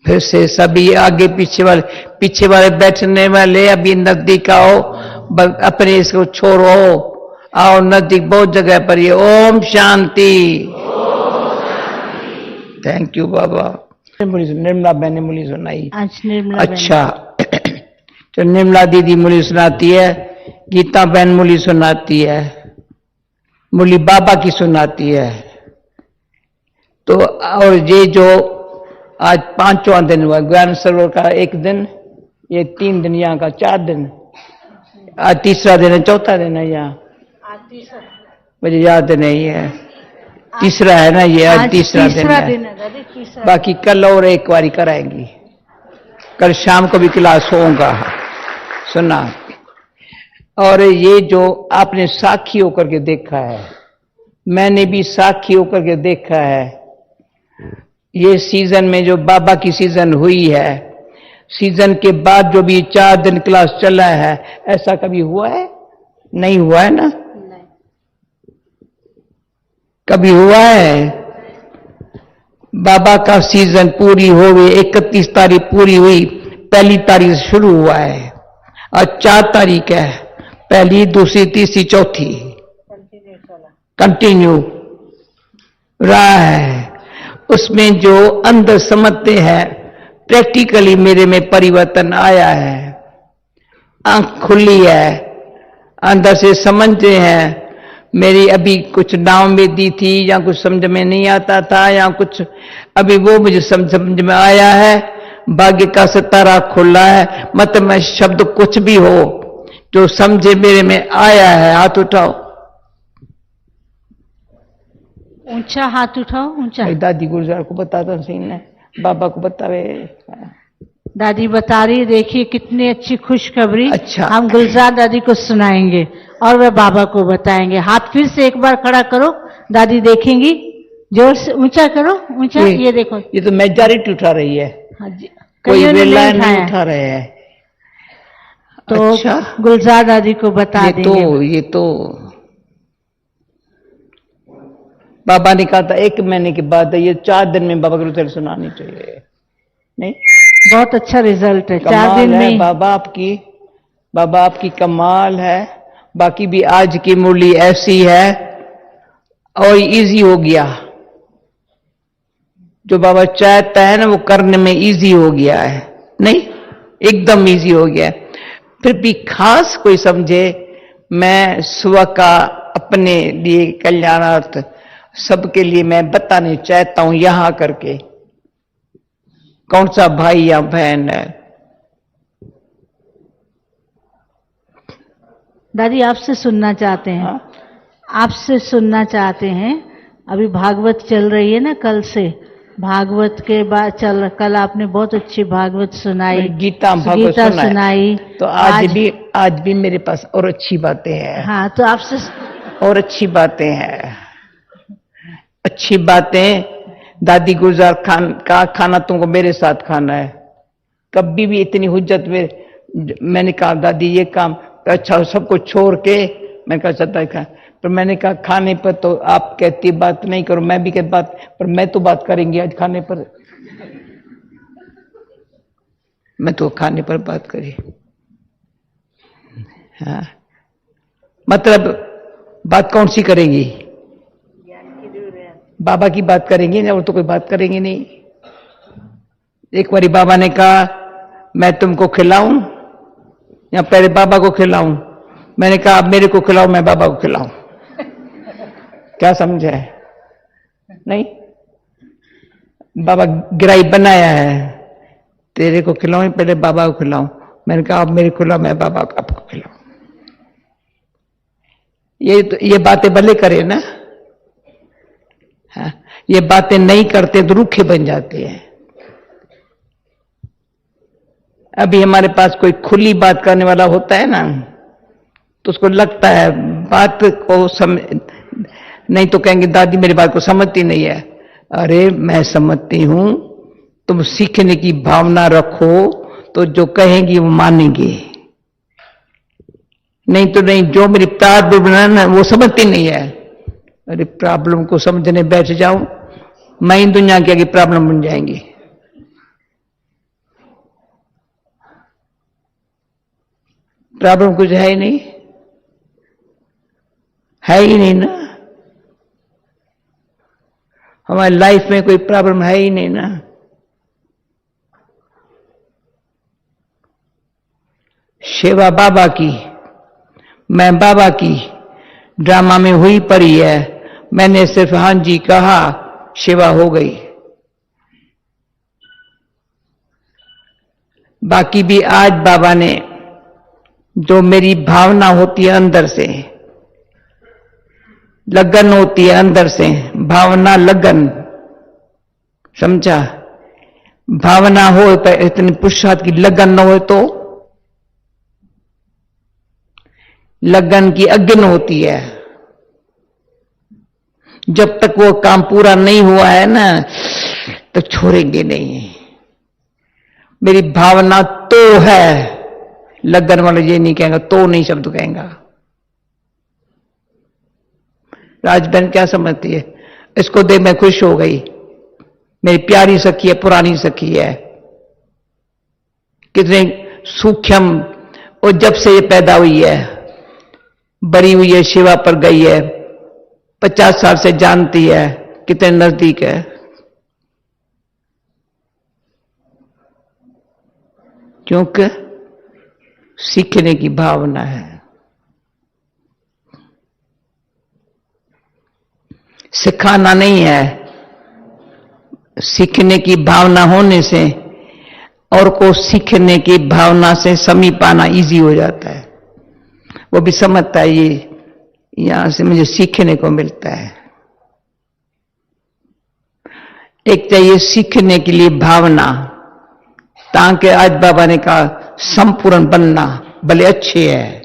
फिर से सभी आगे पीछे वाले बैठने वाले अभी नजदीक आओ, अपने इसको छोड़ो, आओ नजदीक, बहुत जगह पर ये ओम शांति। थैंक यू बाबा। निर्मला बहन ने मुली सुनाई। अच्छा तो निर्मला दीदी मुली सुनाती है, गीता बहन मुली सुनाती है, मुली बाबा की सुनाती है। तो और ये जो आज 5वां दिन हुआ ज्ञान सरोवर का, एक दिन, ये 3 दिन यहाँ का, 4 दिन, आज तीसरा दिन है, चौथा दिन है यहाँ, मुझे याद नहीं है, तीसरा है ना ये, आज तीसरा दिन है। बाकी कल और एक बारी कराएंगी, कल शाम को भी क्लास होगा, सुना। और ये जो आपने साक्षी होकर के देखा है, मैंने भी साक्षी होकर के देखा है, ये सीजन में जो बाबा की सीजन हुई है, सीजन के बाद जो भी 4 दिन क्लास चला है, ऐसा कभी हुआ है? नहीं हुआ है ना? नहीं। कभी हुआ है? बाबा का सीजन पूरी हो गई, 31 तारीख पूरी हुई, 1 तारीख से शुरू हुआ है, और 4 तारीख है, 1, 2, 3, 4 कंटिन्यू रहा है। उसमें जो अंदर समझते हैं, प्रैक्टिकली मेरे में परिवर्तन आया है, आंख खुली है, अंदर से समझते हैं। मेरी अभी कुछ नाम में दी थी, या कुछ समझ में नहीं आता था, या कुछ अभी वो मुझे समझ में आया है। भाग्य का सितारा खुला है, मतलब मैं शब्द कुछ भी हो जो समझे मेरे में आया है, हाथ उठाओ, ऊंचा हाथ उठाओ, ऊंचा। दादी गुलजार को बताता सही ने, बाबा को बतावे। दादी बता रही, देखिए कितनी अच्छी खुशखबरी। अच्छा, हम गुलजार दादी को सुनाएंगे और वह बाबा को बताएंगे। हाथ फिर से एक बार खड़ा करो, दादी देखेंगी, जोर से ऊंचा करो, ऊंचा। ये देखो, ये तो मेजॉरिटी उठा रही है। हाँ जी, कोई नहीं उठा रहे हैं। तो अच्छा, गुलजार दादी को बता देंगे। ये तो बाबा ने कहा था 1 महीने के बाद, ये 4 दिन में बाबा को रिजल्ट सुनानी चाहिए। नहीं, बहुत अच्छा रिजल्ट है 4 दिन में। बाबा आपकी कमाल है। बाकी भी आज की मुरली ऐसी है, और इजी हो गया, जो बाबा चाहता है ना वो करने में इजी हो गया है, नहीं एकदम इजी हो गया है। फिर भी खास कोई समझे, मैं स्व का अपने लिए कल्याणार्थ सबके लिए मैं बताने चाहता हूं, यहां करके कौन सा भाई या बहन है। दादी आपसे सुनना चाहते हैं। हाँ? आपसे सुनना चाहते हैं। अभी भागवत चल रही है ना, कल से भागवत के बाद कल आपने बहुत अच्छी भागवत सुनाई, गीता सुनाई। तो आज भी मेरे पास और अच्छी बातें हैं। हाँ, तो आपसे और अच्छी बातें हैं, अच्छी बातें। दादी गुलजार खान का खाना तुमको मेरे साथ खाना है। कभी भी इतनी हुज्जत में मैंने कहा दादी ये काम अच्छा, सबको छोड़ के मैं कहा चलता है, पर मैंने कहा खाने पर तो आप कहती बात नहीं करो, मैं भी कहती बात, पर मैं तो बात करेंगी आज खाने पर, मैं तो खाने पर बात करी। हाँ, मतलब बात कौन सी करेंगी? बाबा की बात करेंगे ना, और तो कोई बात करेंगे नहीं। एक बारी बाबा ने कहा मैं तुमको खिलाऊं या पहले बाबा को खिलाऊं? मैंने कहा आप मेरे को खिलाओ, मैं बाबा को खिलाऊं। क्या समझे? नहीं, बाबा गिराई बनाया है, तेरे को खिलाऊं पहले बाबा को खिलाऊं? मैंने कहा आप मेरे को खिलाओ, मैं बाबा को आपको खिलाऊं। ये बातें भले करे ना, हाँ, ये बातें नहीं करते तो रूखे बन जाते हैं। अभी हमारे पास कोई खुली बात करने वाला होता है ना, तो उसको लगता है बात को नहीं तो कहेंगे दादी मेरी बात को समझती नहीं है। अरे मैं समझती हूं, तुम सीखने की भावना रखो तो जो कहेंगी वो मानेंगे, नहीं तो नहीं। जो मेरी प्रॉब्लम है ना वो समझती नहीं है। अरे प्रॉब्लम को समझने बैठ जाओ, मैं ही दुनिया की आगे प्रॉब्लम बन जाएंगी। प्रॉब्लम कुछ है ही नहीं, है ही नहीं ना। हमारी लाइफ में कोई प्रॉब्लम है ही नहीं ना। सेवा बाबा की, मैं बाबा की ड्रामा में हुई पड़ी है। मैंने सिर्फ हाँ जी कहा, सेवा हो गई। बाकी भी आज बाबा ने जो मेरी भावना होती है अंदर से, लगन होती है अंदर से, भावना लगन, समझा? भावना हो तो इतनी पुरुषार्थ की लगन न हो तो लगन की अग्नि होती है। जब तक वो काम पूरा नहीं हुआ है ना तो छोड़ेंगे नहीं। मेरी भावना तो है, लगन वाला ये नहीं कहेगा, तो नहीं शब्द कहेगा। राजबहन क्या समझती है? इसको देख मैं खुश हो गई, मेरी प्यारी सखी है, पुरानी सखी है, कितने सूक्ष्म, और जब से ये पैदा हुई है, बड़ी हुई है, सेवा पर गई है, 50 साल से जानती है, कितने नजदीक है। क्योंकि सीखने की भावना है। सिखाना नहीं है, सीखने की भावना होने से और को सीखने की भावना से समीप आना इजी हो जाता है। वो भी समझता है ये यहां से मुझे सीखने को मिलता है। एक चाहिए सीखने के लिए भावना, ताकि आज बाबा ने कहा संपूर्ण बनना भले अच्छे है,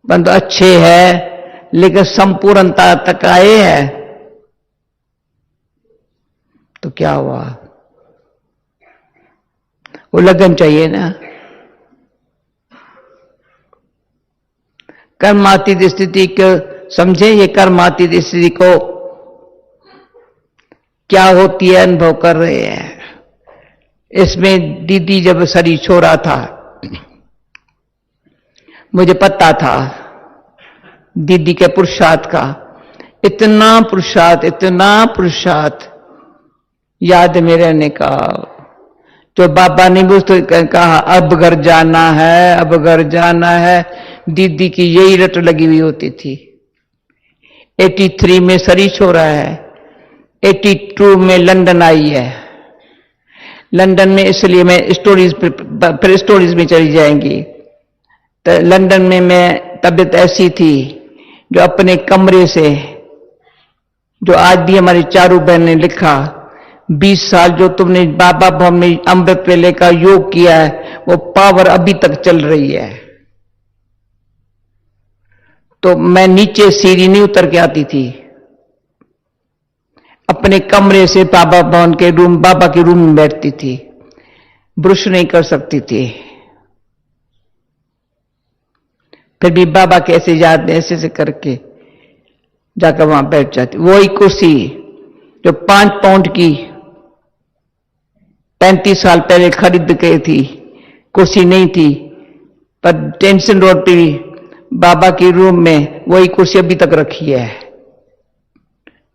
परंतु अच्छे है लेकिन संपूर्णता तक आए है तो क्या हुआ? वो लगन चाहिए ना। कर्मातीत स्थिति को समझे, ये कर्मातीत स्थिति को क्या होती है अनुभव कर रहे हैं। इसमें दीदी जब शरीर छोड़ा था, मुझे पता था दीदी के पुरुषार्थ का, इतना पुरुषार्थ याद में रहने का। जो बाबा ने मुझसे कहा अब घर जाना है, अब घर जाना है, दीदी की यही रट लगी हुई होती थी। 83 में शरीर छोड़ा है, 82 में लंदन आई है। लंदन में इसलिए मैं स्टोरीज फिर स्टोरीज में चली जाएंगी। तो लंदन में मैं तबीयत ऐसी थी जो अपने कमरे से, जो आज भी हमारी चारू बहन ने लिखा, 20 साल जो तुमने बाबा भवन में अमृत वेले का योग किया है वो पावर अभी तक चल रही है। तो मैं नीचे सीढ़ी नहीं उतर के आती थी, अपने कमरे से बाबा भवन के रूम, बाबा के रूम में बैठती थी, ब्रश नहीं कर सकती थी। फिर भी बाबा के ऐसे याद ऐसे से करके जाकर वहां बैठ जाती। वही कुर्सी जो 5 पाउंड की 35 साल पहले खरीद गई थी, कुर्सी नहीं थी, पर टेंशन रोटी बाबा के रूम में वही कुर्सी अभी तक रखी है।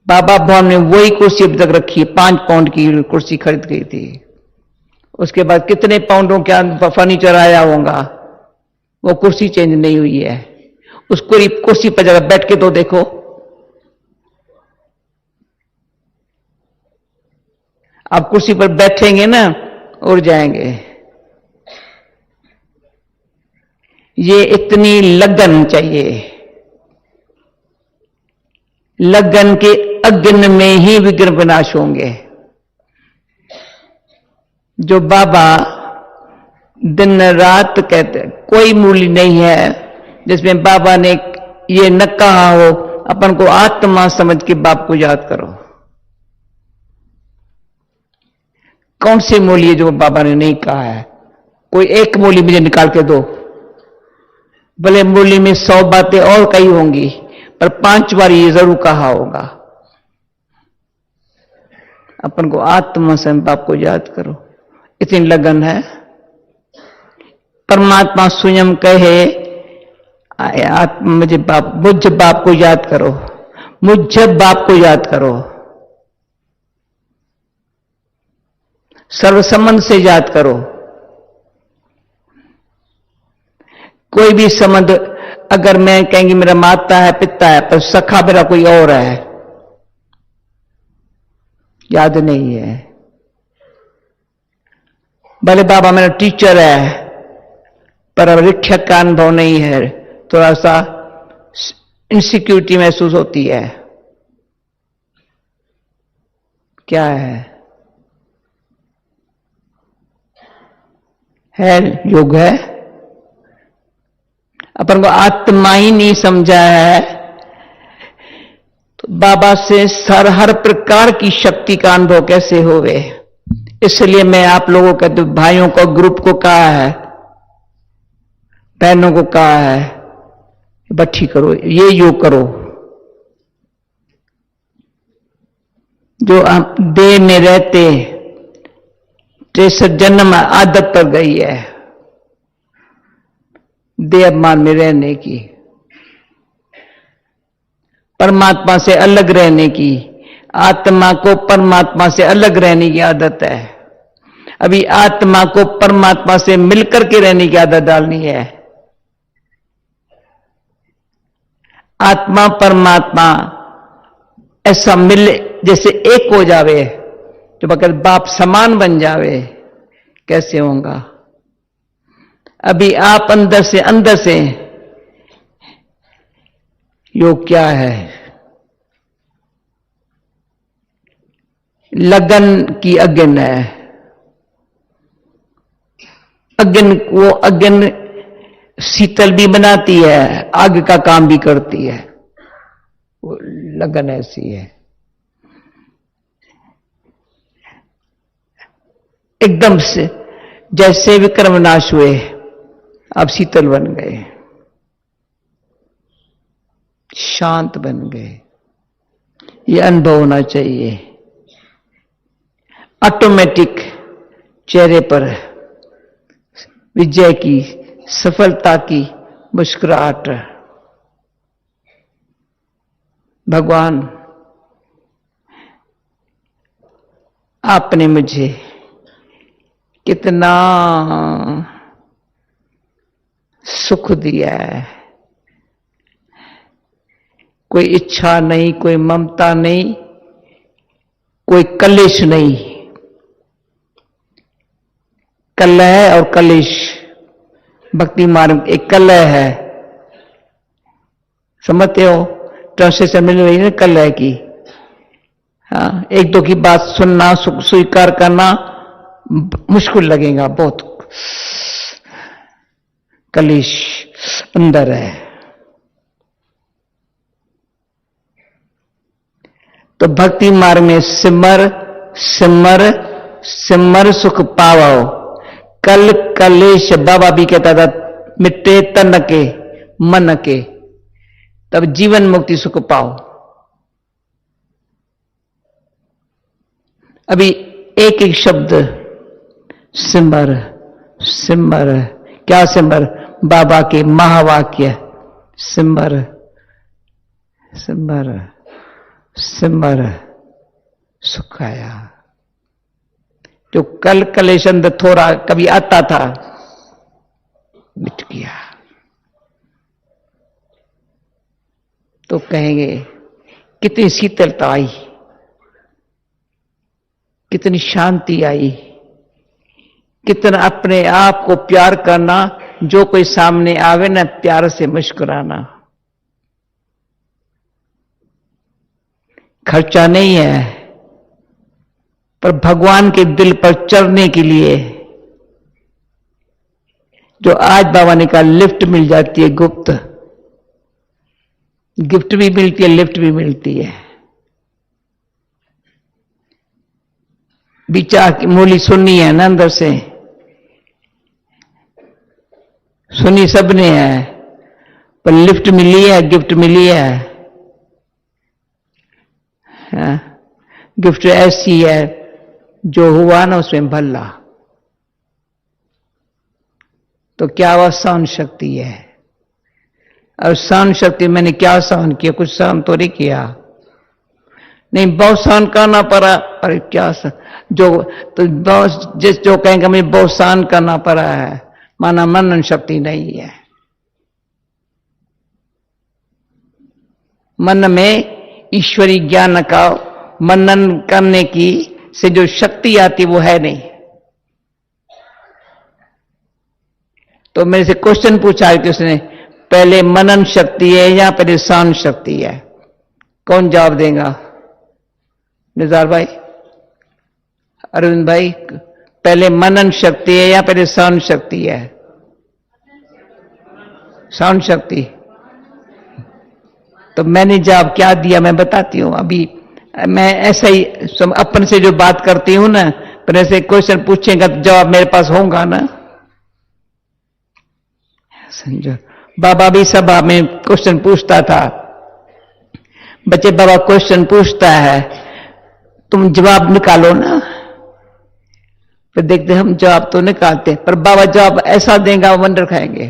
बाबा भवन में वही कुर्सी अभी तक रखी है, 5 पाउंड की कुर्सी खरीद गई थी। उसके बाद कितने पाउंडों का फर्नीचर आया होगा, वो कुर्सी चेंज नहीं हुई है। उस कुर्सी पर जगह बैठ के तो देखो, आप कुर्सी पर बैठेंगे ना उड़ जाएंगे। ये इतनी लगन चाहिए, लगन के अग्नि में ही विघ्न विनाश होंगे। जो बाबा दिन रात कहते, कोई मूल्य नहीं है जिसमें बाबा ने ये न कहा हो अपन को आत्मा समझ के बाप को याद करो। कौन सी मूल्य जो बाबा ने नहीं कहा है? कोई एक मूल्य मुझे निकाल के दो। भले मूल्य में 100 बातें और कही होंगी, पर 5 बार ये जरूर कहा होगा, अपन को आत्मा से बाप को याद करो। इतनी लगन है। परमात्मा स्वयं कहे आत्मा मुझ बाप को याद करो, मुझ बाप को याद करो, सर्वसंबंध से याद करो। कोई भी संबंध अगर मैं कहेंगी मेरा माता है पिता है पर सखा मेरा कोई और है, याद नहीं है। भले बाबा मेरा टीचर है पर अब शिक्षक का अनुभव नहीं है, थोड़ा सा इनसिक्योरिटी महसूस होती है। क्या है योग है। अपन को आत्मा ही नहीं समझा है तो बाबा से हर प्रकार की शक्ति का अनुभव कैसे होवे। इसलिए मैं आप लोगों के तो भाइयों को ग्रुप को कहा है, बहनों को कहा है बट्ठी करो, ये योग करो जो हम देह में रहते 63 जन्म आदत पड़ गई है देह अभिमान में रहने की, परमात्मा से अलग रहने की। आत्मा को परमात्मा से अलग रहने की आदत है। अभी आत्मा को परमात्मा से मिलकर के रहने की आदत डालनी है। आत्मा परमात्मा ऐसा मिल जैसे एक हो जावे, जब अगर बाप समान बन जावे कैसे होगा। अभी आप अंदर से योग क्या है, लगन की अग्नि है। अग्नि वो अग्नि शीतल भी बनाती है, आग का काम भी करती है, वो लगन ऐसी है। एकदम से जैसे विक्रम नाश हुए अब शीतल बन गए, शांत बन गए। ये अनुभव होना चाहिए। ऑटोमेटिक चेहरे पर विजय की, सफलता की मुस्कुराहट। भगवान आपने मुझे कितना सुख दिया है। कोई इच्छा नहीं, कोई ममता नहीं, कोई कलेश नहीं। कलह और कलेश भक्ति मार्ग एक कलह है, समझते हो। ट्रांसलेशन मिल रही है कलह की। हाँ, एक दो की बात सुनना, स्वीकार करना मुश्किल लगेगा बहुत। कलेश अंदर है। तो भक्ति मार्ग में सिमर सिमर सिमर सुख पावो। कल कलेश बाबा भी कहता था मिटे तन के मन के, तब जीवन मुक्ति सुख पाओ। अभी एक एक शब्द सिमर सिमर, क्या सिमर, बाबा के महावाक्य सिमर सिमर सिमर सुख आया। जो कल कलेश अंदर थोड़ा कभी आता था मिट गया। तो कहेंगे कितनी शीतलता आई, कितनी शांति आई, कितना अपने आप को प्यार करना। जो कोई सामने आवे ना प्यार से मुस्कुराना। खर्चा नहीं है पर भगवान के दिल पर चढ़ने के लिए जो आज बाबा ने कहा लिफ्ट मिल जाती है, गुप्त गिफ्ट भी मिलती है, लिफ्ट भी मिलती है। विचार की मूली सुननी है ना, अंदर से सुनी सबने है पर लिफ्ट मिली है, गिफ्ट मिली है। हाँ, गिफ्ट ऐसी है जो हुआ ना उसमें भला। तो क्या वह सहन शक्ति है? और सहन शक्ति मैंने क्या सहन किया? कुछ सहन तो नहीं किया। नहीं, बहुत सहन करना पड़ा। अरे क्या जो तो बहुत जो कहेंगे मुझे बहुत सहन करना पड़ा है, माना मनन शक्ति नहीं है। मन में ईश्वरी ज्ञान का मनन करने की से जो शक्ति आती वो है नहीं। तो मेरे से क्वेश्चन पूछा है कि उसने पहले मनन शक्ति है या पहले सहन शक्ति है? कौन जवाब देगा? निजार भाई, अरविंद भाई, पहले मनन शक्ति है या पहले सहन शक्ति है? सहन शक्ति। तो मैंने जवाब क्या दिया मैं बताती हूं। अभी मैं ऐसा ही अपन से जो बात करती हूं ना, पर ऐसे क्वेश्चन पूछेगा तो जवाब मेरे पास होगा ना। समझो, बाबा भी सभा में क्वेश्चन पूछता था। बच्चे, बाबा क्वेश्चन पूछता है, तुम जवाब निकालो ना। फिर देखते हम जवाब तो निकालते, पर बाबा जवाब ऐसा देगा वो वंडर खाएंगे।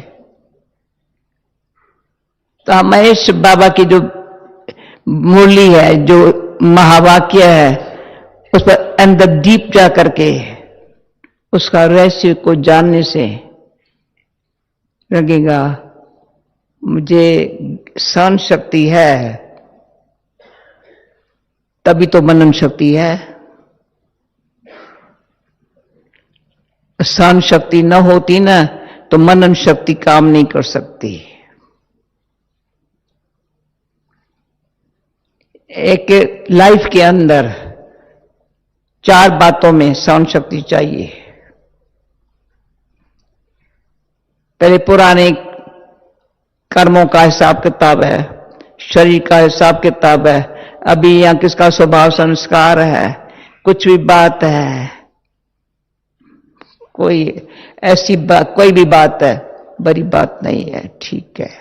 तो महेश बाबा की जो मुरली है, जो महावाक्य है, उस पर अंदर डीप जा करके उसका रहस्य को जानने से लगेगा मुझे सहन शक्ति है, तभी तो मनन शक्ति है। सहन शक्ति न होती ना तो मनन शक्ति काम नहीं कर सकती। एक लाइफ के अंदर 4 बातों में सहन शक्ति चाहिए। पहले पुराने कर्मों का हिसाब किताब है, शरीर का हिसाब किताब है, अभी यहां किसका स्वभाव संस्कार है, कुछ भी बात है, कोई ऐसी बात, कोई भी बात है बड़ी बात नहीं है, ठीक है,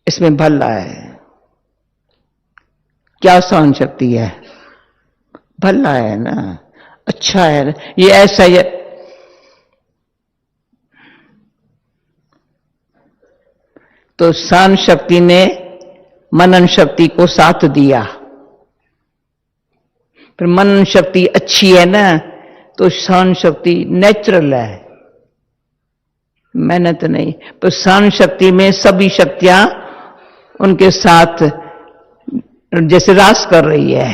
इसमें भला है। क्या सहन शक्ति है? भला है ना, अच्छा है ना, ये ऐसा है। तो सहन शक्ति ने मनन शक्ति को साथ दिया। फिर मनन शक्ति अच्छी है ना तो सहन शक्ति नेचुरल है, मेहनत नहीं। पर सहन शक्ति में सभी शक्तियां उनके साथ जैसे रास कर रही है।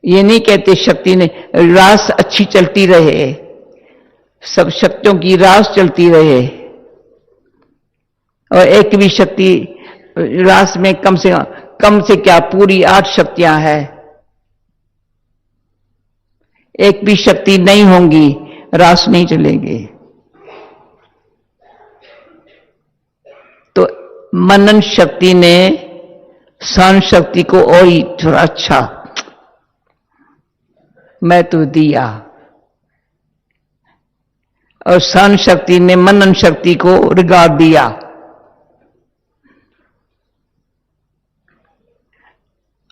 ये नहीं कहते शक्ति ने रास अच्छी चलती रहे, सब शक्तियों की रास चलती रहे, और एक भी शक्ति रास में कम से क्या पूरी 8 शक्तियां हैं। एक भी शक्ति नहीं होंगी रास नहीं चलेगी। तो मनन शक्ति ने सहन शक्ति को और ही थोड़ा अच्छा मैं तो दिया, और सहन शक्ति ने मनन शक्ति को रिगार्ड दिया।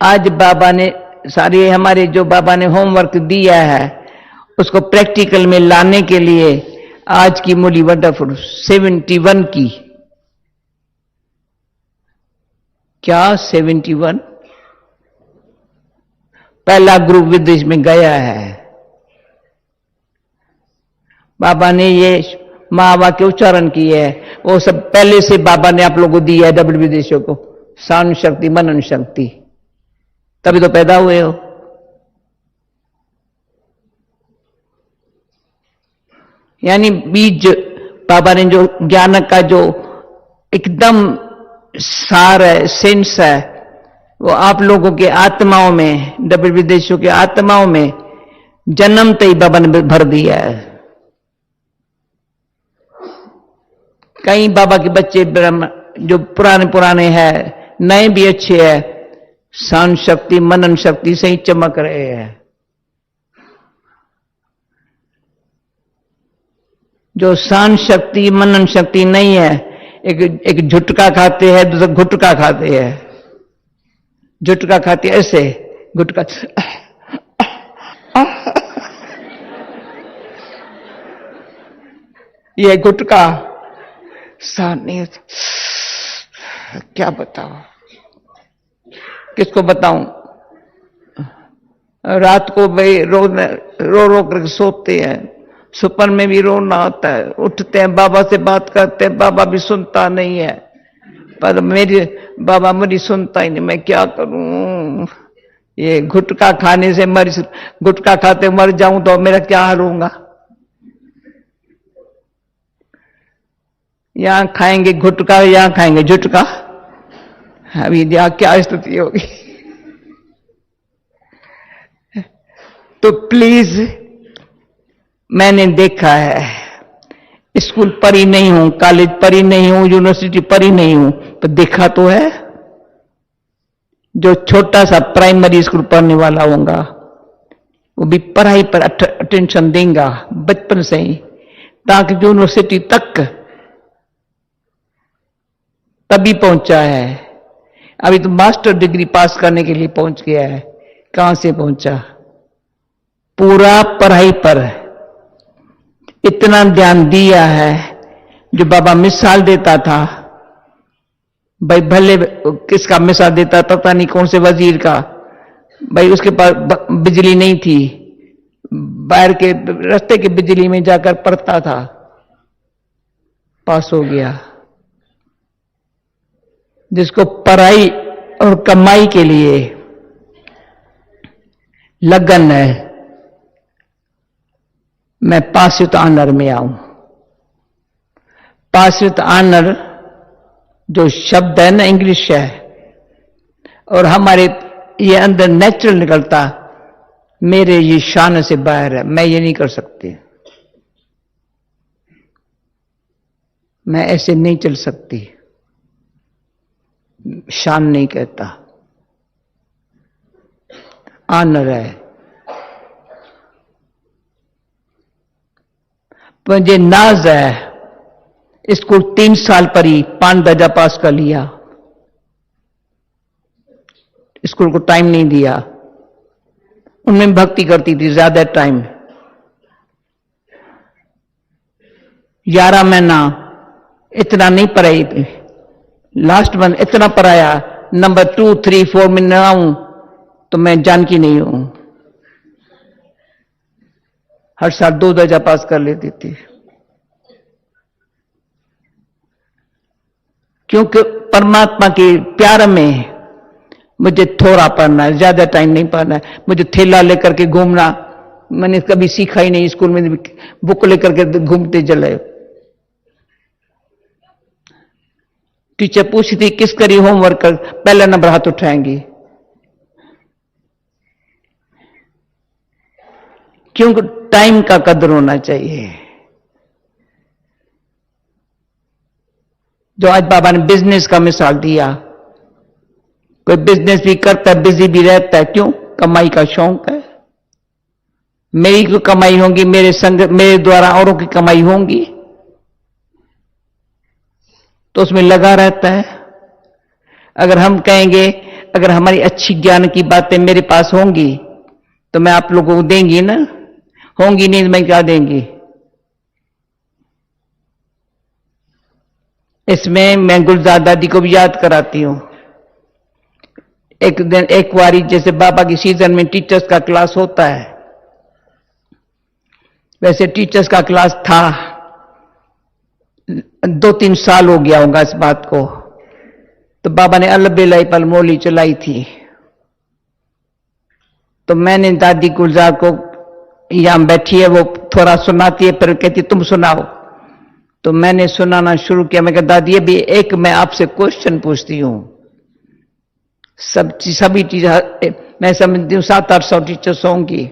आज बाबा ने सारे हमारे जो बाबा ने होमवर्क दिया है उसको प्रैक्टिकल में लाने के लिए आज की मुरली वंडरफुल 71 की, क्या 71 पहला ग्रुप विदेश में गया है। बाबा ने ये महावाक्य उच्चारण किए है, वो सब पहले से बाबा ने आप लोगों को दिया है, डबल विदेशियों को, सहन शक्ति मनन शक्ति, तभी तो पैदा हुए हो। यानी बीज बाबा ने जो ज्ञान का जो एकदम सार है, सेंस है, वो आप लोगों के आत्माओं में, डबल विदेशियों के आत्माओं में जन्मते ही बाबा ने भर दिया है। कई बाबा के बच्चे ब्रह्म जो पुराने हैं, नए भी अच्छे हैं, सहन शक्ति मनन शक्ति से ही चमक रहे हैं। जो सहन शक्ति मनन शक्ति नहीं है, एक झुटका खाते हैं, दूसरा घुटका खाते हैं। झुटका खाते ऐसे, गुटका ये गुटका सहन नहीं होता। क्या बताओ, किसको बताऊं? रात को भाई रो रो कर सोते हैं, सुपन में भी रोना आता है, उठते हैं बाबा से बात करते हैं, बाबा भी सुनता नहीं है। पर मेरी बाबा मेरी सुनता ही नहीं, मैं क्या करूं? ये गुटखा खाने से गुटखा खाते मर जाऊं तो मेरा क्या हाल होगा? यहां खाएंगे गुटखा, यहां खाएंगे जुटका। अभी क्या स्थिति होगी? तो प्लीज, मैंने देखा है, स्कूल पढ़ी नहीं हूं, कॉलेज पढ़ी नहीं हूं, यूनिवर्सिटी पढ़ी नहीं हूं, तो देखा तो है। जो छोटा सा प्राइमरी स्कूल पढ़ने वाला होगा वो भी पढ़ाई पर अटेंशन देगा बचपन से ही, ताकि यूनिवर्सिटी तक तभी पहुंचा है। अभी तो मास्टर डिग्री पास करने के लिए पहुंच गया है। कहां से पहुंचा? पूरा पढ़ाई पर इतना ध्यान दिया है। जो बाबा मिसाल देता था, भाई भले किसका मिसाल देता था, पता नहीं कौन से वजीर का, भाई उसके पास बिजली नहीं थी, बाहर के रास्ते की बिजली में जाकर पढ़ता था, पास हो गया। जिसको पढ़ाई और कमाई के लिए लगन है, मैं पास विद ऑनर में आऊं। पास विद ऑनर जो शब्द है ना, इंग्लिश है, और हमारे ये अंदर नेचुरल निकलता, मेरे ये शान से बाहर है, मैं ये नहीं कर सकती, मैं ऐसे नहीं चल सकती। शान नहीं कहता, ऑनर है। मुझे नाज है, स्कूल 3 साल पढ़ी, 5 दर्जा पास कर लिया, स्कूल को टाइम नहीं दिया। उनमें भक्ति करती थी ज्यादा टाइम। 11 महीना इतना नहीं पढ़ाई थी, लास्ट मंथ इतना पढ़ाया, नंबर 2, 3, 4 में ना आऊं तो मैं जानकी नहीं हूं। हर साल 2 दर्जा पास कर लेती थी, क्योंकि परमात्मा के प्यार में मुझे थोड़ा पढ़ना है, ज्यादा टाइम नहीं पढ़ना है। मुझे थैला लेकर के घूमना मैंने कभी सीखा ही नहीं, स्कूल में बुक लेकर के घूमते चले। टीचर पूछती थी किस करी होमवर्क कर, पहला नंबर हाथ उठाएंगी, क्योंकि टाइम का कदर होना चाहिए। जो आज बाबा ने बिजनेस का मिसाल दिया, कोई बिजनेस भी करता है, बिजी भी रहता है, क्यों? कमाई का शौक है। मेरी तो कमाई होगी, मेरे द्वारा औरों की कमाई होगी, तो उसमें लगा रहता है। अगर हम कहेंगे, अगर हमारी अच्छी ज्ञान की बातें मेरे पास होंगी तो मैं आप लोगों को देंगी ना, होंगी नहीं तो मैं क्या देंगी? इसमें मैं गुलजार दादी को भी याद कराती हूं। एक दिन एक बारी जैसे बाबा की सीजन में टीचर्स का क्लास होता है, वैसे टीचर्स का क्लास था। 2-3 साल हो गया होगा इस बात को। तो बाबा ने अलबेलाई पलमोली चलाई थी, तो मैंने दादी गुलजार को, यहां बैठी है वो थोड़ा सुनाती है, फिर कहती तुम सुनाओ। तो मैंने सुनाना शुरू किया। मैं कहा दादी अभी एक मैं आपसे क्वेश्चन पूछती हूं। सभी चीज मैं समझती हूँ 700-800 टीचर्स होंगी।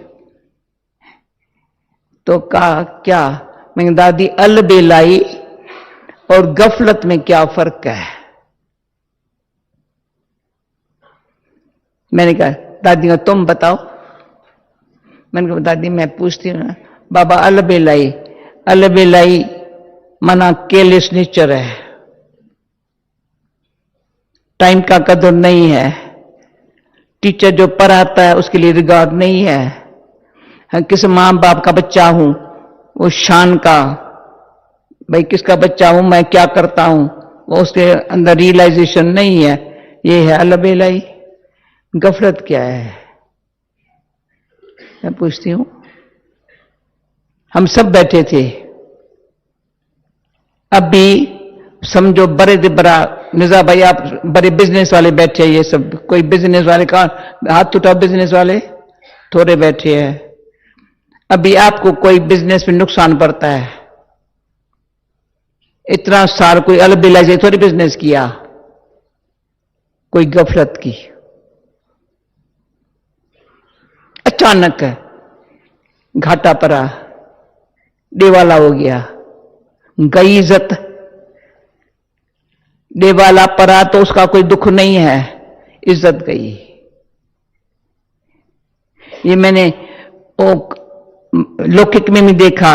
तो कहा क्या? मैं दादी अलबेलाई और गफलत में क्या फर्क है? मैंने कहा दादी को तुम बताओ। मैंने कहा दादी मैं पूछती हूँ ना। बाबा अलबेलाई, अलबेलाई मना केयरलेस नेचर है, टाइम का कदर नहीं है। टीचर जो पढ़ाता है उसके लिए रिगार्ड नहीं है। किस मां बाप का बच्चा हूं, वो शान का भाई किसका बच्चा हूं मैं, क्या करता हूं, वो उसके अंदर रियलाइजेशन नहीं है। ये है अलबेलाई। गफलत क्या है? मैं पूछती हूं। हम सब बैठे थे, अभी समझो बड़े से बड़ा निजा भाई, आप बड़े बिजनेस वाले बैठे, ये सब कोई बिजनेस वाले का हाथ उठाओ, बिजनेस वाले थोड़े बैठे हैं। अभी आपको कोई बिजनेस में नुकसान पड़ता है, इतना साल कोई अलबिलाई से थोड़ी बिजनेस किया, कोई गफलत की, अचानक है घाटा पड़ा, दिवाला हो गया, गई इज्जत। दिवाला पड़ा तो उसका कोई दुख नहीं है, इज्जत गई। ये मैंने लौकिक में भी देखा,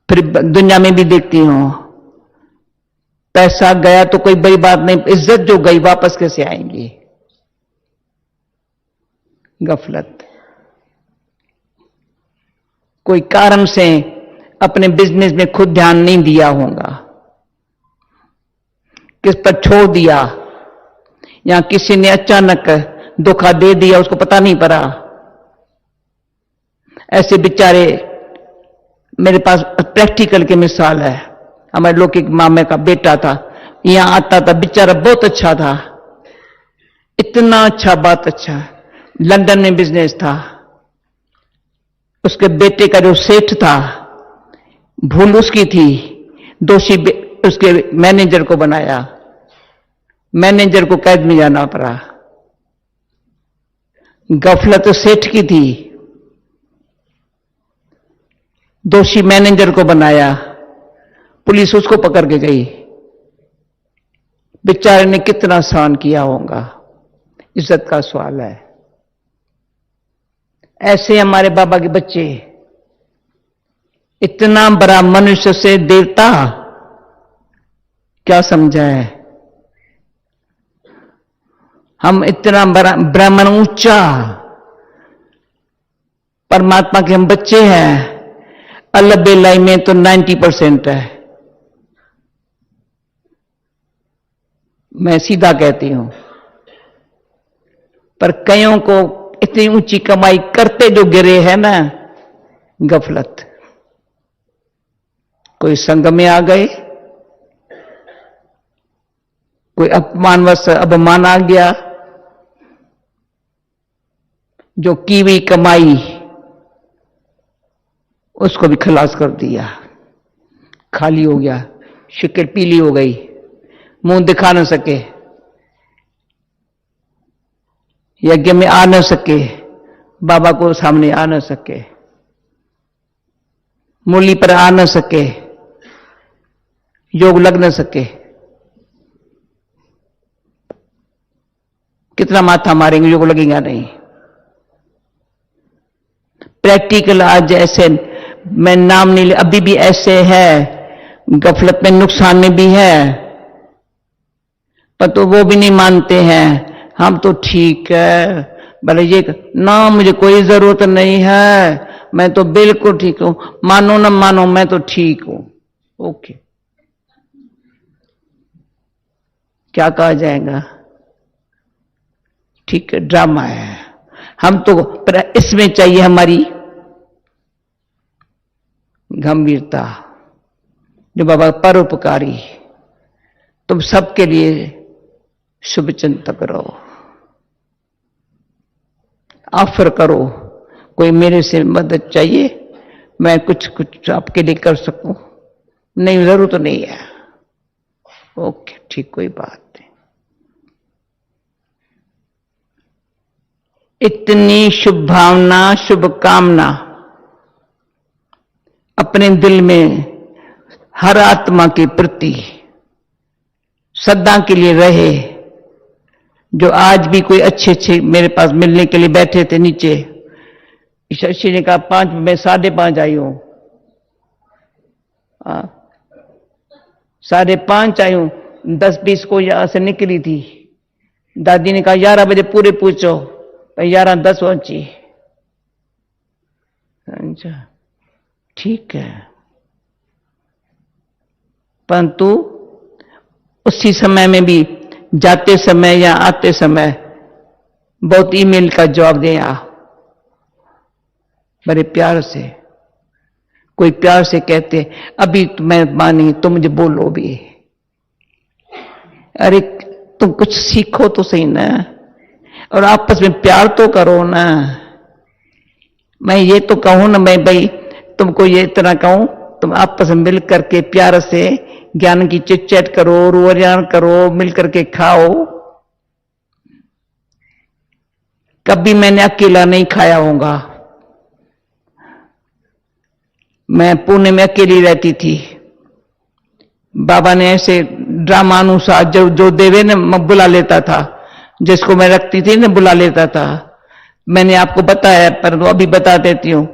फिर दुनिया में भी देखती हूं। पैसा गया तो कोई बड़ी बात नहीं, इज्जत जो गई वापस कैसे आएंगी? गफलत। कोई कारण से अपने बिजनेस में खुद ध्यान नहीं दिया होगा, किस पर छोड़ दिया, या किसी ने अचानक धोखा दे दिया, उसको पता नहीं पड़ा। ऐसे बेचारे, मेरे पास प्रैक्टिकल की मिसाल है। हमारे लौकिक मामे का बेटा था, यहां आता था, बेचारा बहुत अच्छा था, इतना अच्छा, बात अच्छा, लंदन में बिजनेस था। उसके बेटे का जो सेठ था, भूल उसकी थी, दोषी उसके मैनेजर को बनाया, मैनेजर को कैद में जाना पड़ा। गफलत सेठ की थी, दोषी मैनेजर को बनाया, पुलिस उसको पकड़ के गई। बेचारे ने कितना सहन किया होगा, इज्जत का सवाल है। ऐसे हमारे बाबा के बच्चे, इतना बड़ा मनुष्य से देवता, क्या समझा है? हम इतना बड़ा ब्राह्मण ऊंचा, परमात्मा के हम बच्चे हैं। अलबेलाई में तो 90% है, मैं सीधा कहती हूं। पर कईयों को इतनी ऊंची कमाई करते जो गिरे हैं ना, गफलत। कोई संग में आ गए, कोई अपमानवश अभिमान आ गया, जो की हुई कमाई उसको भी खलास कर दिया, खाली हो गया, शक्ल पीली हो गई, मुंह दिखा न सके, यज्ञ में आ न सके, बाबा को सामने आ न सके, मूली पर आ न सके, योग लग न सके। कितना माथा मारेंगे, योग लगेगा नहीं। प्रैक्टिकल आज ऐसे, मैं नाम नहीं ले, अभी भी ऐसे है, गफलत में नुकसान में भी है, पर तो वो भी नहीं मानते हैं। हम तो ठीक है, भले ये ना, मुझे कोई जरूरत नहीं है, मैं तो बिल्कुल ठीक हूं, मानो ना मानो मैं तो ठीक हूं। ओके, क्या कहा जाएगा? ठीक है, ड्रामा है। हम तो इसमें चाहिए हमारी गंभीरता, जो बाबा परोपकारी, तुम सबके लिए शुभ चिंतक रहो, ऑफर करो, कोई मेरे से मदद चाहिए, मैं कुछ आपके लिए कर सकूं, नहीं जरूरत नहीं है। ओके, ठीक, कोई बात नहीं। इतनी शुभ भावना, शुभ कामना अपने दिल में हर आत्मा के प्रति सदा के लिए रहे। जो आज भी कोई अच्छे अच्छे मेरे पास मिलने के लिए बैठे थे नीचे, शशि ने कहा 5, मैं 5:30 आई हूं, 5:30 आई हूं, 10:20 को यहां से निकली थी। दादी ने कहा 11 बजे पूरे पूछो, 11:10 पहुंची। अच्छा, ठीक है। परंतु उसी समय में भी जाते समय या आते समय बहुत ईमेल का जवाब दिया, बड़े प्यार से। कोई प्यार से कहते अभी मैं मानी, तुम मुझे बोलो भी। अरे तुम कुछ सीखो तो सही ना, और आपस में प्यार तो करो ना। मैं ये तो कहूं ना, मैं भाई तुमको ये इतना कहूं, तुम आपस में मिल करके प्यार से ज्ञान की चिट चैट करो, रोजान करो, मिल करके खाओ। कभी मैंने अकेला नहीं खाया होगा। मैं पुणे में अकेली रहती थी। बाबा ने ऐसे ड्रामानुसार जो देवे ने बुला लेता था, जिसको मैं रखती थी ना बुला लेता था। मैंने आपको बताया पर वो अभी बता देती हूं।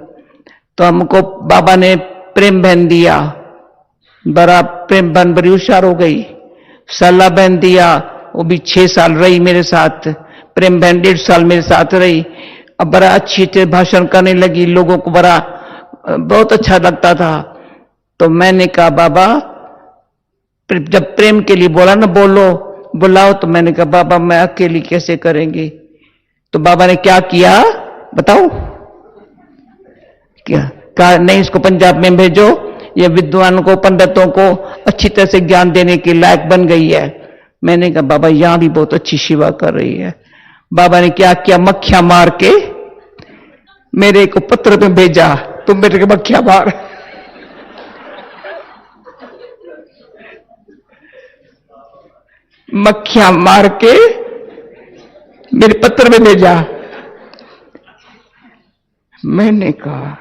तो हमको बाबा ने प्रेम बहन दिया, बड़ा प्रेम बहन बड़ी होशियार हो गई। सला बहन दिया, वो भी 6 साल रही मेरे साथ। प्रेम बहन 1.5 साल मेरे साथ रही। अब बड़ा अच्छी भाषण करने लगी, लोगों को बड़ा बहुत अच्छा लगता था। तो मैंने कहा बाबा, जब प्रेम के लिए बोला ना बोलो बुलाओ, तो मैंने कहा बाबा मैं अकेली कैसे करेंगी। तो बाबा ने क्या किया बताओ, क्या कहा, नहीं इसको पंजाब में भेजो, ये विद्वान को पंडितों को अच्छी तरह से ज्ञान देने के लायक बन गई है। मैंने कहा बाबा यहां भी बहुत अच्छी सेवा कर रही है। बाबा ने क्या किया, मक्खियां मार के मेरे को पत्र में भेजा, तुम मेरे को मक्खियां मार। मक्खियां मार के मेरे पत्र में भेजा। मैंने कहा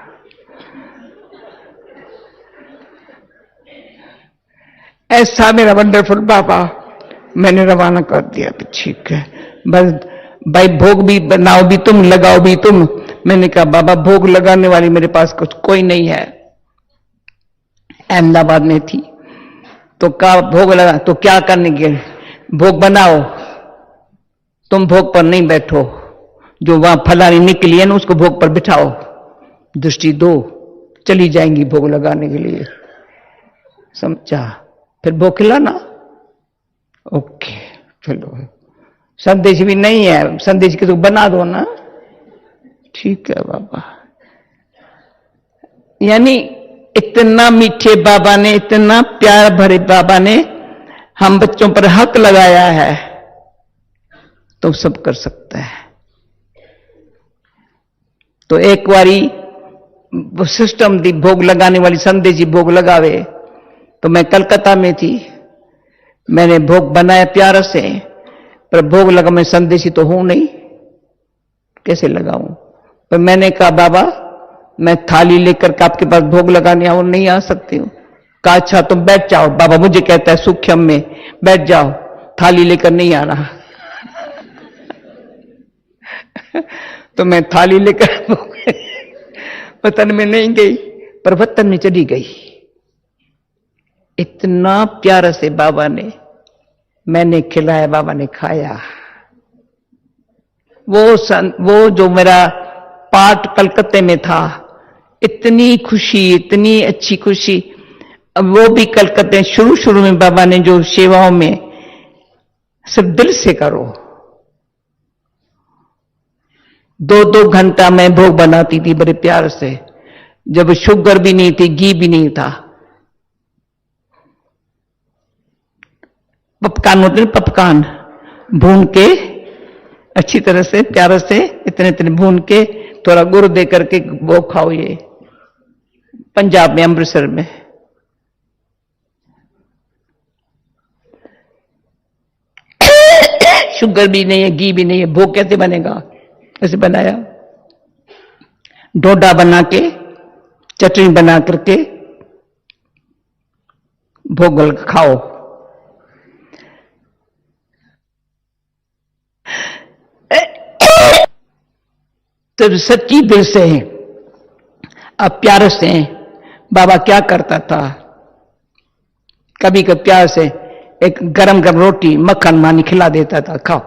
ऐसा मेरा वंडरफुल बाबा। मैंने रवाना कर दिया कि ठीक है, बस भाई भोग भी बनाओ भी तुम, लगाओ भी तुम। मैंने कहा बाबा भोग लगाने वाली मेरे पास कुछ कोई नहीं है। अहमदाबाद में थी तो कहा भोग लगा, तो क्या करने के, भोग बनाओ, तुम भोग पर नहीं बैठो, जो वहां फलानी निकली है ना उसको भोग पर बिठाओ, दृष्टि दो, चली जाएंगी भोग लगाने के लिए। समझा? फिर भोग खिलाना। ओके चलो, संदेश भी नहीं है, संदेश की तो बना दो ना। ठीक है बाबा। यानी इतना मीठे बाबा ने, इतना प्यार भरे बाबा ने हम बच्चों पर हक लगाया है, तो सब कर सकता है। तो एक बारी सिस्टम दी भोग लगाने वाली, संदेश जी भोग लगावे। तो मैं कलकत्ता में थी, मैंने भोग बनाया प्यार से, पर भोग लगा, मैं संदेशी तो हूं नहीं, कैसे लगाऊं। पर मैंने कहा बाबा मैं थाली लेकर के आपके पास भोग लगाने आऊं, नहीं आ सकती हूं। कहा अच्छा तुम बैठ जाओ। बाबा मुझे कहता है सूक्ष्म में बैठ जाओ, थाली लेकर नहीं आना। तो मैं थाली लेकर वतन में नहीं गई, पर वतन में चली गई। इतना प्यार से बाबा ने, मैंने खिलाया, बाबा ने खाया। वो जो मेरा पाठ कलकत्ते में था, इतनी खुशी, इतनी अच्छी खुशी। अब वो भी कलकत्ते शुरू में बाबा ने जो सेवाओं में सिर्फ दिल से करो। 2-2 घंटा मैं भोग बनाती थी बड़े प्यार से, जब शुगर भी नहीं थी, घी भी नहीं था। पपकान होते हैं, पपकान भून के अच्छी तरह से प्यार से इतने इतने भून के थोड़ा गुड़ दे करके वो खाओ। ये पंजाब में, अमृतसर में। शुगर भी नहीं है, घी भी नहीं है, भोग कैसे बनेगा? ऐसे बनाया, डोडा बना के, चटनी बना करके भोग खाओ। तो सच्ची दिल से, अब प्यार से बाबा क्या करता था, कभी कभी प्यार से एक गरम गरम रोटी मक्खन मानी खिला देता था, खाओ,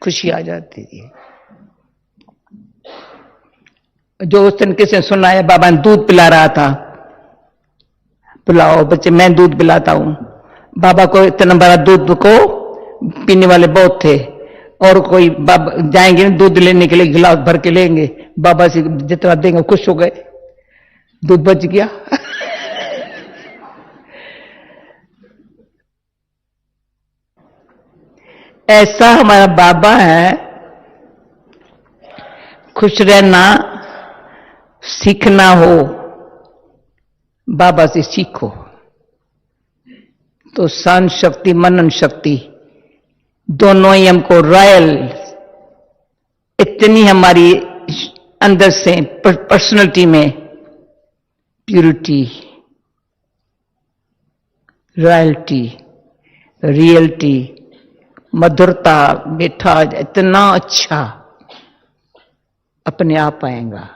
खुशी आ जाती थी। जो उस दिन किसी ने सुना है बाबा ने दूध पिला रहा था, पिलाओ बच्चे, मैं दूध पिलाता हूं। बाबा को इतना बड़ा दूध को पीने वाले बहुत थे, और कोई बाबा जाएंगे ना दूध लेने के लिए, गिलास भर के लेंगे, बाबा से जितना देंगे खुश हो गए, दूध बच गया। ऐसा हमारा बाबा है। खुश रहना सीखना हो, बाबा से सीखो, तो शान शक्ति मनन शक्ति दोनों ही हमको रॉयल, इतनी हमारी अंदर से पर्सनैलिटी में प्यूरिटी, रॉयल्टी, रियलिटी, मधुरता, मीठा, इतना अच्छा अपने आप आएगा।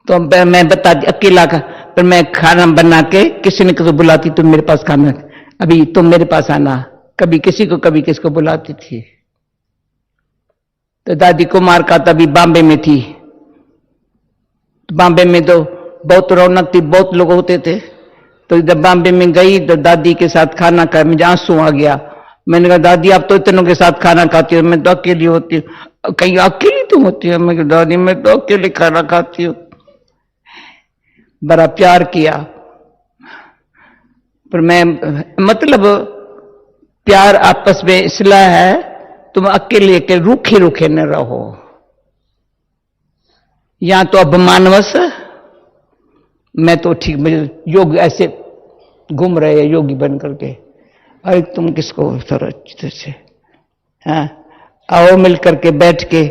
तो मैं बता दी अकेला का, पर मैं खाना बना के किसी ने किसी बुलाती, तुम मेरे पास खाना, अभी तुम मेरे पास आना, कभी किसी को कभी किसको बुलाती थी। तो दादी कुमार का तभी बॉम्बे में थी, बॉम्बे में तो बहुत रौनक थी, बहुत लोग होते थे। तो जब बॉम्बे में गई तो दादी के साथ खाना खाया, मुझे आंसू आ गया। मैंने कहा दादी आप तो इतनों के साथ खाना खाती हो, मैं तो अकेली होती हूँ। कहीं अकेली तुम होती हो? मैं दादी मैं तो अकेले खाना खाती हूँ। बड़ा प्यार किया, पर मैं मतलब प्यार आपस में इसलिए है, तुम अकेले के रूखे रूखे न रहो, या तो अभिमानवश। मैं तो ठीक, मुझे योग ऐसे घूम रहे हैं योगी बन करके, अरे तुम किसको तरह से, हाँ आओ मिल करके बैठ के,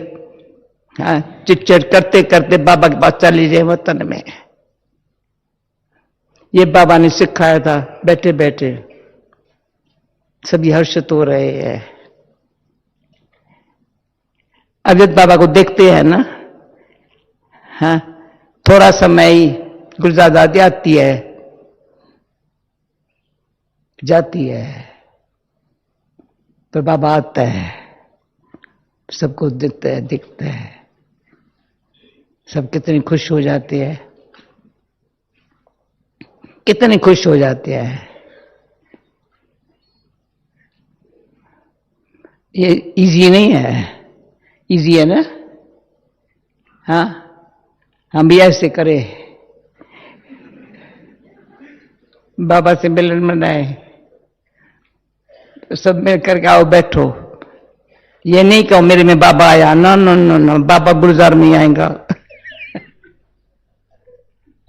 हाँ चिट करते करते बाबा के पास चली जाए वतन में। ये बाबा ने सिखाया था, बैठे बैठे सभी हर्षित हो रहे हैं। अजत बाबा को देखते हैं ना, हाँ थोड़ा समय ही गुलजादादी आती है जाती है, पर बाबा आता है, सबको दिखता है, सब कितने खुश हो जाते हैं, कितने खुश हो जाते हैं। ये इजी नहीं है, इजी है ना? हाँ हम भी ऐसे करें, बाबा से मिलन मनाए, तो सब मिल करके आओ बैठो। ये नहीं कहो मेरे में बाबा आया, नो नो नो नो, बाबा गुलजार में आएगा।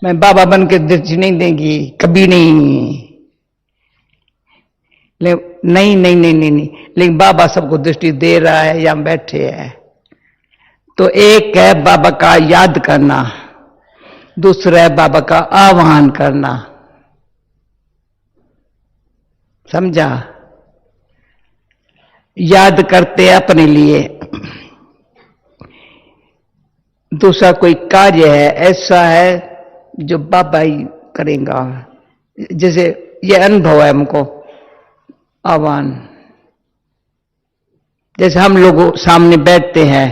मैं बाबा बन के दृष्टि नहीं देंगी, कभी नहीं। नहीं नहीं नहीं नहीं नहीं, लेकिन बाबा सबको दृष्टि दे रहा है, यहां बैठे हैं। तो एक है बाबा का याद करना, दूसरा है बाबा का आह्वान करना, समझा? याद करते अपने लिए, दूसरा कोई कार्य है ऐसा है जो बाबा ही करेगा। जैसे ये अनुभव है हमको, आह्वान, जैसे हम लोग सामने बैठते हैं,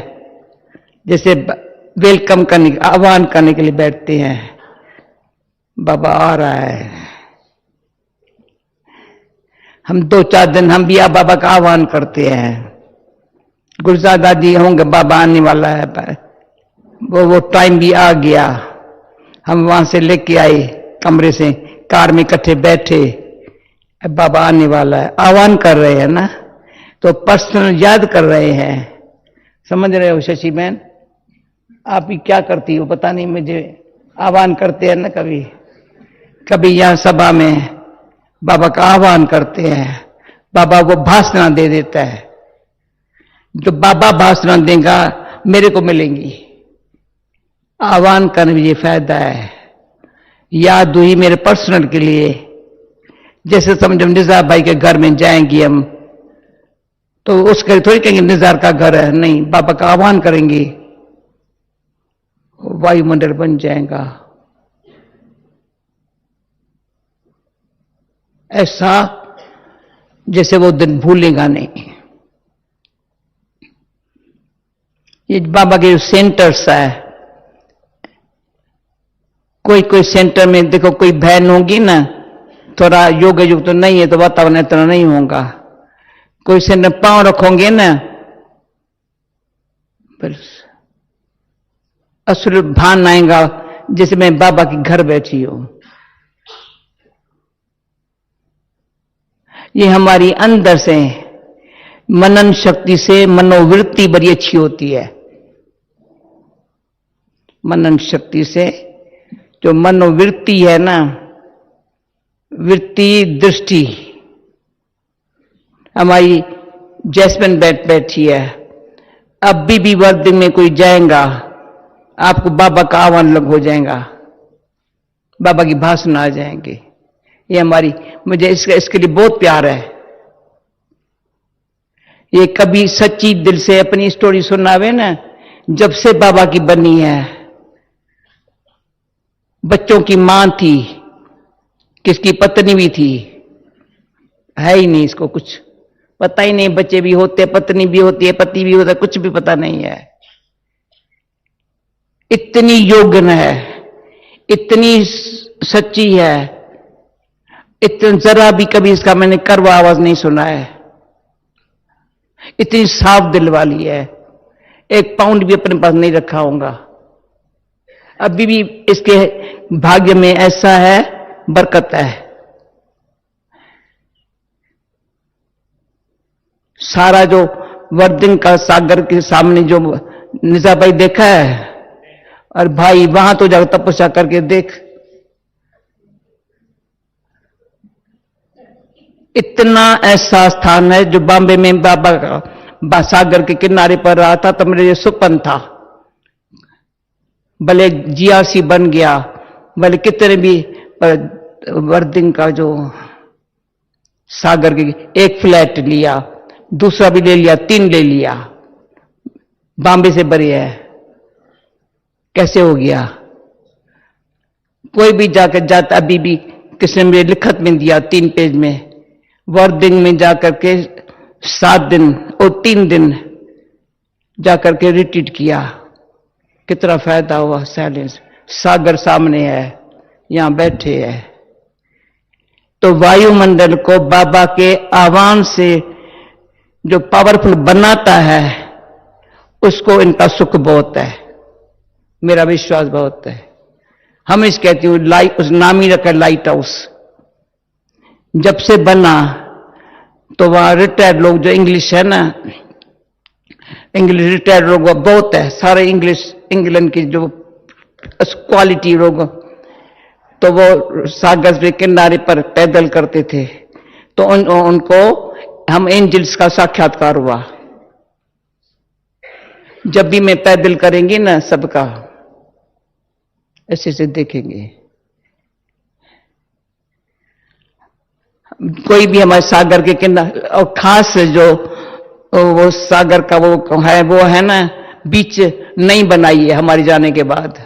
जैसे वेलकम करने, आह्वान करने के लिए बैठते हैं, बाबा आ रहा है। हम 2-4 दिन हम भी बाबा का आह्वान करते हैं, गुलजार दादी होंगे, बाबा आने वाला है, पर वो टाइम भी आ गया। हम वहां से लेके आए कमरे से, कार में इकट्ठे बैठे, अब बाबा आने वाला है, आह्वान कर रहे हैं ना, तो पर्सनल याद कर रहे हैं। समझ रहे हो शशि बहन? आप ही क्या करती हो पता नहीं, मुझे आह्वान करते हैं ना, कभी कभी यहां सभा में बाबा का आह्वान करते हैं, बाबा वो भाषण दे देता है, जो बाबा भाषण देगा मेरे को मिलेंगी। आह्वान करने में ये फायदा है, याद हुई मेरे पर्सनल के लिए। जैसे समझो निज़ार भाई के घर में जाएंगे हम, तो उसके थोड़ी कहेंगे निज़ार का घर है, नहीं, बाबा का आह्वान करेंगे, वायुमंडल बन जाएगा। ऐसा जैसे वो दिन भूलेगा नहीं। ये बाबा के सेंटर्स है, कोई कोई सेंटर में देखो, कोई बहन होगी ना, थोड़ा योग युग तो नहीं है तो वातावरण इतना नहीं होगा। कोई सेंटर पांव रखोगे ना, बस असुर भान आएगा जैसे मैं बाबा के घर बैठी हूं। ये हमारी अंदर से मनन शक्ति से मनोवृत्ति बड़ी अच्छी होती है। मनन शक्ति से जो मनोवृत्ति है ना, वृत्ति दृष्टि, हमारी जैस्मिन बैठी है। अब भी वर्द में कोई जाएगा, आपको बाबा का आह्वान लग हो जाएगा, बाबा की भाषण आ जाएंगे। ये हमारी, मुझे इसके लिए बहुत प्यार है। ये कभी सच्ची दिल से अपनी स्टोरी सुनावे ना, जब से बाबा की बनी है। बच्चों की मां थी, किसकी पत्नी भी थी, है ही नहीं, इसको कुछ पता ही नहीं। बच्चे भी होते, पत्नी भी होती है, पति भी होता है, कुछ भी पता नहीं है। इतनी योग्य है, इतनी सच्ची है, इतना जरा भी कभी इसका मैंने करवा आवाज नहीं सुना है। इतनी साफ दिल वाली है, एक पाउंड भी अपने पास नहीं रखा होगा। अभी भी इसके भाग्य में ऐसा है, बरकत है। सारा जो वर्दिंग का सागर के सामने जो निजा भाई देखा है, और भाई वहां तो जाकर तपस्या करके देख, इतना ऐसा स्थान है। जो बॉम्बे में बाबा का सागर के किनारे पर रहा था तो मेरे सुपन था, भले जियासी बन गया, भले कितने भी, वर्दिंग का जो सागर के एक फ्लैट लिया, दूसरा भी ले लिया, 3 ले लिया, बॉम्बे से बड़ी है, कैसे हो गया? कोई भी जाकर जाता, अभी भी किसी ने मेरे लिखत में दिया 3 पेज में, वर्दिंग में जाकर के 7 दिन और 3 दिन जाकर के रिट्रीट किया। कितना फायदा हुआ। साइलेंस, सागर सामने है, यहां बैठे हैं। तो वायुमंडल को बाबा के आह्वान से जो पावरफुल बनाता है, उसको इनका सुख बहुत है, मेरा विश्वास बहुत है। हम इस कहती हूं लाइट, उस नाम ही रखा लाइट हाउस। जब से बना तो वहां रिटायर्ड लोग, जो इंग्लिश है ना, इंग्लिश रिटायर्ड लोग बहुत है, सारे इंग्लैंड की जो क्वालिटी लोग, तो वो सागर के किनारे पर पैदल करते थे। तो उनको हम एंजल्स का साक्षात्कार हुआ। जब भी मैं पैदल करेंगी ना, सबका ऐसे से देखेंगे। कोई भी हमारे सागर के किनारे, और खास जो वो सागर का वो है ना, बीच नहीं बनाई है हमारी जाने के बाद,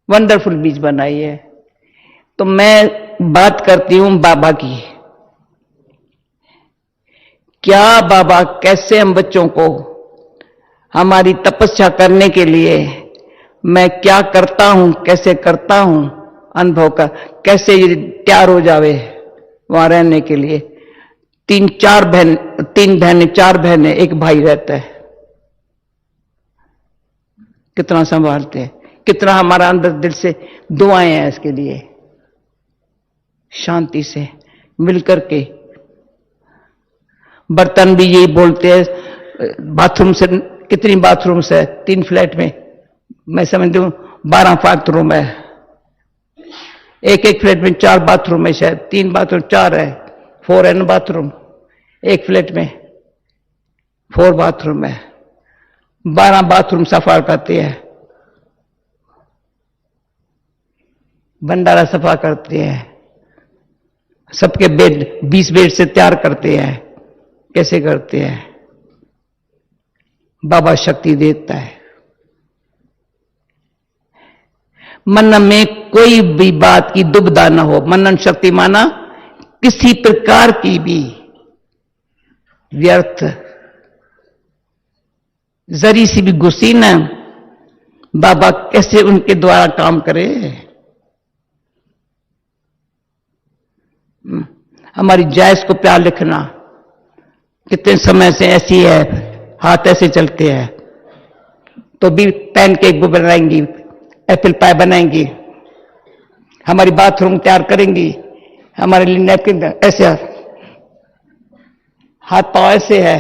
वंडरफुल बीच बनाई है। तो मैं बात करती हूं बाबा की, क्या बाबा कैसे हम बच्चों को हमारी तपस्या करने के लिए मैं क्या करता हूं, कैसे करता हूं, अनुभव का कैसे ये तैयार हो जावे वहां रहने के लिए। 3 बहनें 4 बहनें, एक भाई रहता है। कितना संभालते हैं, कितना हमारा अंदर दिल से दुआएं हैं इसके लिए, शांति से मिलकर के। बर्तन भी यही बोलते हैं। बाथरूम से, कितनी बाथरूम्स है 3 फ्लैट में, मैं समझती हूं 12 बाथरूम है। एक फ्लैट में 4 बाथरूम है, शायद 3 बाथरूम, 4 है, 4 है ना बाथरूम। एक फ्लैट में 4 बाथरूम है, 12 बाथरूम सफा करते हैं, भंडारा सफा करते हैं, सबके बेड 20 बेड से तैयार करते हैं। कैसे करते हैं? बाबा शक्ति देता है। मन में कोई भी बात की दुविधा न हो। मनन शक्ति माना किसी प्रकार की भी व्यर्थ जरी सी भी घुसी न, बाबा कैसे उनके द्वारा काम करे। हमारी जायज को प्यार लिखना। कितने समय से ऐसी है, हाथ ऐसे चलते हैं, तो भी पैन केक भी बनाएंगी, एप्पल पाई बनाएंगी, हमारी बाथरूम तैयार करेंगी, हमारे लिए नैपकिन ऐसे, हाथ पांव ऐसे है,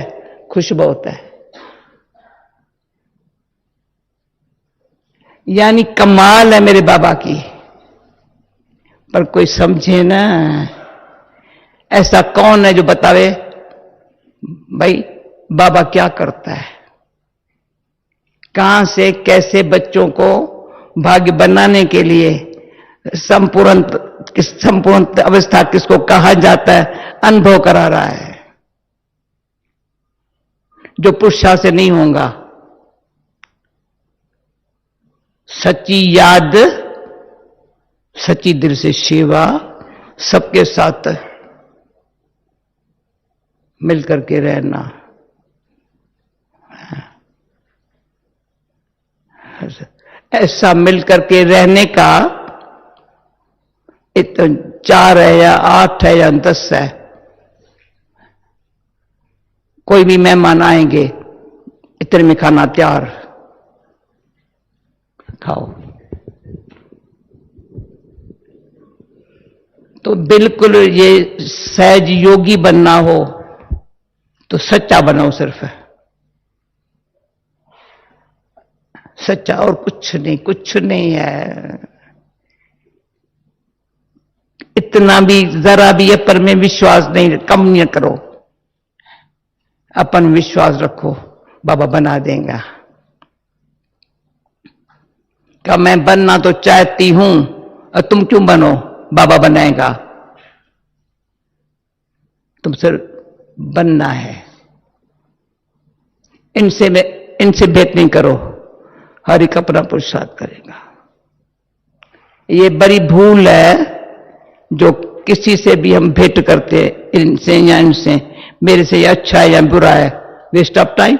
खुश बहुत है। यानी कमाल है मेरे बाबा की। पर कोई समझे ना, ऐसा कौन है जो बतावे भाई बाबा क्या करता है, कहां से कैसे बच्चों को भाग्य बनाने के लिए संपूर्ण अवस्था किसको कहा जाता है, अनुभव करा रहा है, जो पुरुषार्थ से नहीं होगा। सच्ची याद, सच्ची दिल से सेवा, सबके साथ मिलकर के रहना, ऐसा मिलकर के रहने का इतना 4 है या 8 है या 10 है, कोई भी मेहमान आएंगे इतने में खाना तैयार, खाओ। तो बिल्कुल ये सहज योगी बनना हो तो सच्चा बनो, सिर्फ सच्चा, और कुछ नहीं, कुछ नहीं है। इतना भी, जरा भी पर में विश्वास नहीं, कम नहीं करो, अपन विश्वास रखो, बाबा बना देगा। क्या मैं बनना तो चाहती हूं, और तुम क्यों बनो, बाबा बनाएगा। तुम सिर्फ बनना है, इनसे भेंट नहीं करो, हर एक अपना पुरुषार्थ करेगा। ये बड़ी भूल है जो किसी से भी हम भेंट करते, इनसे या इनसे, मेरे से ये अच्छा है या बुरा है, वेस्ट ऑफ टाइम।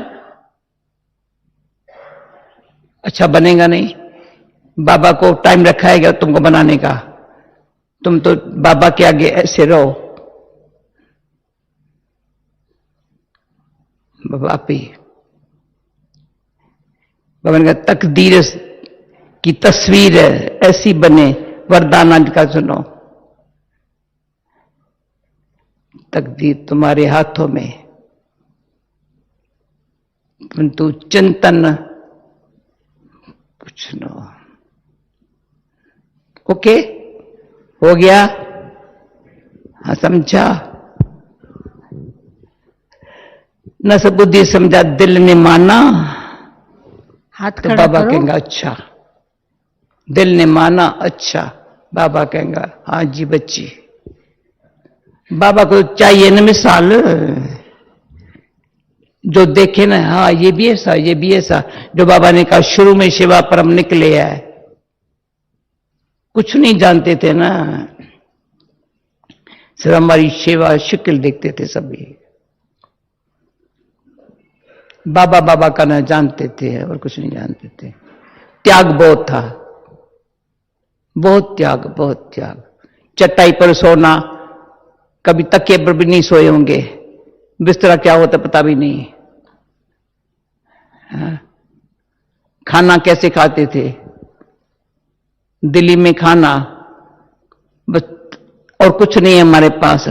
अच्छा बनेगा नहीं, बाबा को टाइम रखा है तुमको बनाने का, तुम तो बाबा के आगे ऐसे रहो, बापी बाबा ने कहा तकदीर की तस्वीर है, ऐसी बने, वरदान का सुनो, तकदीर तुम्हारे हाथों में, परंतु चिंतन कुछ न। ओके, हो गया, हाँ समझा, न सब बुद्धि समझा, दिल ने माना, हाथ तो खड़ा बाबा करो। कहेंगे अच्छा, दिल ने माना, अच्छा, बाबा कहेंगे हाँ जी बच्ची। बाबा को चाहिए ना मिसाल, जो देखे ना, हाँ ये भी ऐसा, ये भी ऐसा, जो बाबा ने कहा शुरू में सेवा परम निकले है, कुछ नहीं जानते थे ना, सिर्फ हमारी सेवा शक्ल देखते थे सभी, बाबा बाबा का ना जानते थे और कुछ नहीं जानते थे। त्याग बहुत था, बहुत त्याग, बहुत त्याग। चटाई पर सोना, कभी तकिए पर भी नहीं सोए होंगे, बिस्तरा क्या होता पता भी नहीं। खाना कैसे खाते थे, दिल्ली में खाना बस, और कुछ नहीं है हमारे पास,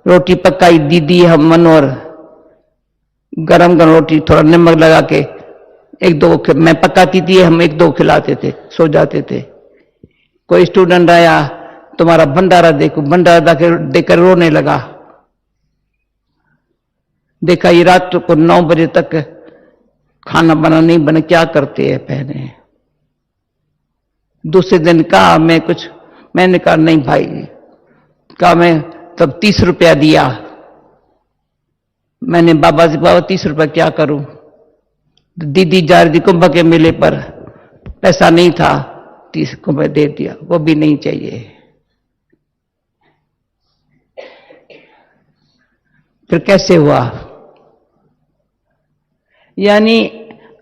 रोटी पकाई दीदी हम मनोहर, गरम गरम रोटी थोड़ा नमक लगा के एक दो मैं पकाती थी, हम एक दो खिलाते थे, सो जाते थे। कोई स्टूडेंट आया, तुम्हारा भंडारा देखो, भंडारा देकर रोने लगा, देखा ये रात को 9 बजे तक खाना बना नहीं बना, क्या करते हैं पहले। दूसरे दिन कहा मैंने कहा नहीं भाई, कहा मैं तब 30 रुपया दिया, मैंने बाबा से, बाबा 30 रुपया क्या करूं। दीदी जा रही थी कुंभ के मेले पर, पैसा नहीं था, 30 को मैं दे दिया, वो भी नहीं चाहिए। फिर कैसे हुआ, यानी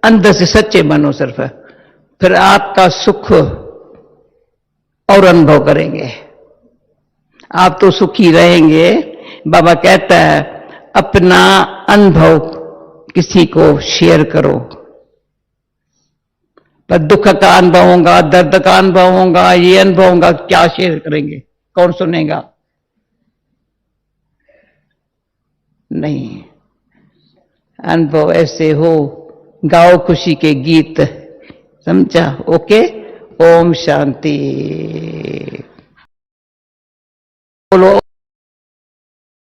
अंदर से सच्चे बनो सिर्फ, फिर आपका सुख और अनुभव करेंगे। आप तो सुखी रहेंगे बाबा कहता है अपना अनुभव किसी को शेयर करो। पर दुख का अनुभव होगा, दर्द का अनुभव होगा, ये अनुभव होगा, क्या शेयर करेंगे, कौन सुनेगा? नहीं, अनुभव ऐसे हो, गाओ खुशी के गीत, समझा? ओके, ओम शांति। बोलो।